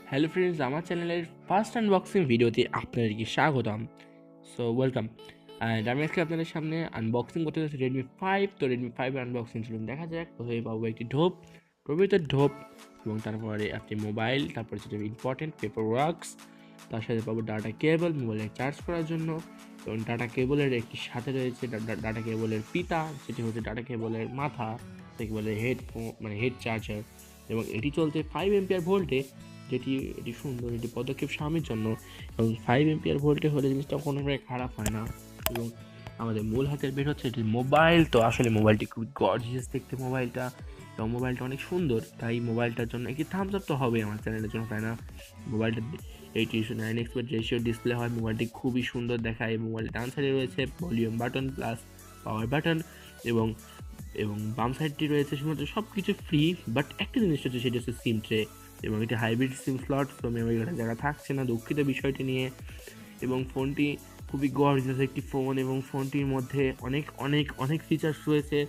Hello friends, আমার চ্যানেলের first unboxing ভিডিওতে আপনাদেরকে স্বাগতম। So welcome. অ্যান্ড আমি আজকে আপনাদের সামনে আনবক্সিং করতে যাচ্ছি রেডমি 5। তো রেডমি 5 আনবক্সিং চলুন দেখা যাক। প্রথমে পাবো একটি প্রকৃত ঢোপ, এবং তারপরে একটি মোবাইল, তারপরে সেটা ইম্পর্টেন্ট পেপার ওয়ার্কস, তার সাথে পাবো ডাটা কেবল মোবাইলে চার্জ করার জন্য, এবং ডাটা কেবলের একটি সাথে রয়েছে ডাটা কেবলের পিতা, যেটি হচ্ছে ডাটা কেবলের মাথা, তাকে বলে হেড চার্জার, এবং এটি চলছে 5 এম্পিয়ার ভোল্টে, এটি সুন্দর একটি পদক্ষেপ স্বামীর জন্য। এবং 5 এম্পিয়ার ভোল্টে হলে জিনিসটা কোনোভাবে খারাপ হয় না। এবং আমাদের মূল হাতের বের হচ্ছে এটি মোবাইল। তো আসলে মোবাইলটি খুব গর্জিয়াস দেখতে মোবাইলটা, এবং মোবাইলটা অনেক সুন্দর, তাই মোবাইলটার জন্য একটি থামস আপ তো হবে আমার চ্যানেলের জন্য, তাই না? মোবাইলটা 8:9 রেশিও ডিসপ্লে হয়, মোবাইলটি খুবই সুন্দর দেখায়। মোবাইলের ডান সাইডে রয়েছে volume button plus power button, এবং এবং বাম সাইডটি রয়েছে শুধুমাত্র সব কিছু ফ্রি, বাট একটা জিনিস হচ্ছে সেটা হচ্ছে সিম ট্রে, এবং এটি হাইব্রিড সিম স্লট। তো মেমোরি কার্ডের জায়গা থাকছে না, দুঃখিত বিষয়টি নিয়ে। এবং ফোনটি খুবই গর্জিয়াস একটি ফোন, এবং ফোনটির মধ্যে অনেক অনেক অনেক ফিচার্স রয়েছে,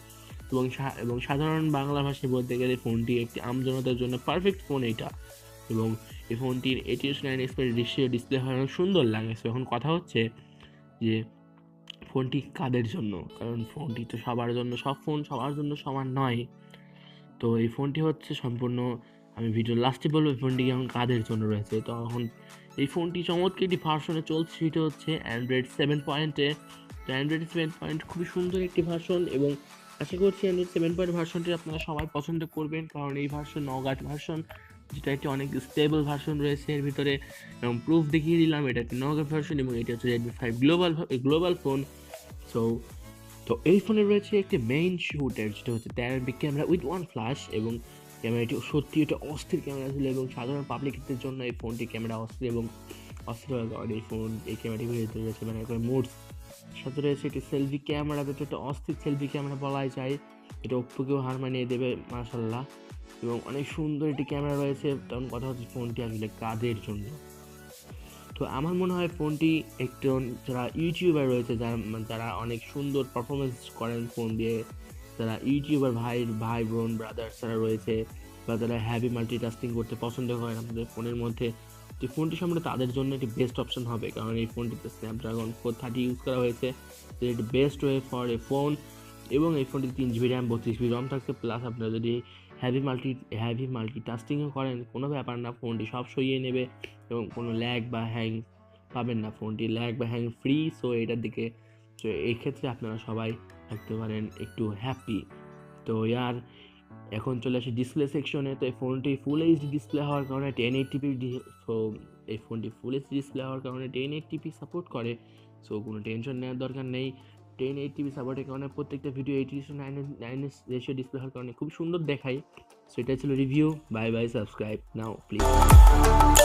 এবং সাধারণ বাংলা ভাষায় বলতে গেলে ফোনটি একটি আমজনতার জন্য পারফেক্ট ফোন এইটা। এবং এই ফোনটির 8:9 রেশিও ডিসপ্লে হয়, অনেক সুন্দর লাগে। সো এখন কথা হচ্ছে যে ফোনটি কাদের জন্য, কারণ ফোনটি তো সবার জন্য, সব ফোন সবার জন্য সমান নয়। তো এই ফোনটি হচ্ছে সম্পূর্ণ, আমি ভিডিও লাস্টে বলবো এই ফোনটি এখন কাদের জন্য রয়েছে। তো এখন এই ফোনটি চমৎকার একটি ভার্সনে চলছে, সেটা হচ্ছে অ্যান্ড্রয়েড 7 তো অ্যান্ড্রয়েড 7 খুবই সুন্দর একটি ভার্সন, এবং আশা করছি অ্যান্ড্রয়েড 7 ভার্সনটি আপনারা সবাই পছন্দ করবেন, কারণ এই ভার্সন নগাট ভার্সন, যেটা একটি অনেক স্টেবল ভার্সন রয়েছে এর ভিতরে। এবং প্রুফ দেখিয়ে দিলাম, এটা একটি নগাট ভার্সন, এবং এটা হচ্ছে রেডমি 5 গ্লোবাল ফোন। সো তো এই ফোনে রয়েছে একটি মেইন শুটার, যেটা হচ্ছে 13 MP camera with one flash, এবং ক্যামেরাটি সত্যি এটা অস্থির ক্যামেরা ছিল, এবং সাধারণ পাবলিকদের জন্য এই ফোনটি ক্যামেরা অস্থির, এবং অস্থির হওয়ার কারণে এই ক্যামেরাটি ভিতরে রয়েছে মানে একবার মোড। সাথে রয়েছে একটি সেলফি ক্যামেরা, যেটা একটা অস্থির সেলফি ক্যামেরা বলাই যায়, এটা ওপ্পোকেও হার মানিয়ে দেবে মাশাল্লাহ। এবং অনেক সুন্দর একটি ক্যামেরা রয়েছে। তখন কথা হচ্ছে ফোনটি আসলে কাদের জন্য। তো আমার মনে হয় ফোনটি একটু, যারা ইউটিউবার রয়েছে, যারা অনেক সুন্দর পারফরমেন্স করেন ফোন দিয়ে, যারা ইউটিউবার ভাই বোন ব্রাদার্স যারা রয়েছে, বা যারা হ্যাভি মাল্টিটাস্কিং করতে পছন্দ করেন আমাদের ফোনের মধ্যে, তো ফোনটি সম্পূর্ণ তাদের জন্য একটি বেস্ট অপশন হবে, কারণ এই ফোনটিতে স্ন্যাপড্রাগন 430 ইউজ করা হয়েছে। তো এটি best way for a phone, এবং এই ফোনটিতে 3 GB র্যাম 32 GB রম থাকছে। প্লাস আপনারা যদি হ্যাভি মাল্টিটাস্কিংও করেন, কোনো ব্যাপার না, ফোনটি সব সইয়ে নেবে, এবং কোনো ল্যাগ বা হ্যাং পাবেন না, ফোনটি ল্যাগ বা হ্যাং ফ্রি। সো এটার দিকে, তো এই ক্ষেত্রে আপনারা সবাই থাকতে পারেন একটু হ্যাপি। তো এখন চলে আসি ডিসপ্লে সেকশনে। তো এই ফোনটি ফুল এইচডি ডিসপ্লে হওয়ার কারণে 1080p, সো এই ফোনটি ফুল এইচডি ডিসপ্লে হওয়ার কারণে 1080p সাপোর্ট করে। সো কোনো টেনশন নেওয়ার দরকার নেই। 1080p সাপোর্টের কারণে প্রত্যেকটা ভিডিও 8:9 রেশিও ডিসপ্লে হওয়ার কারণে খুব সুন্দর দেখায়। সো এটা ছিল review. Bye bye, subscribe now please.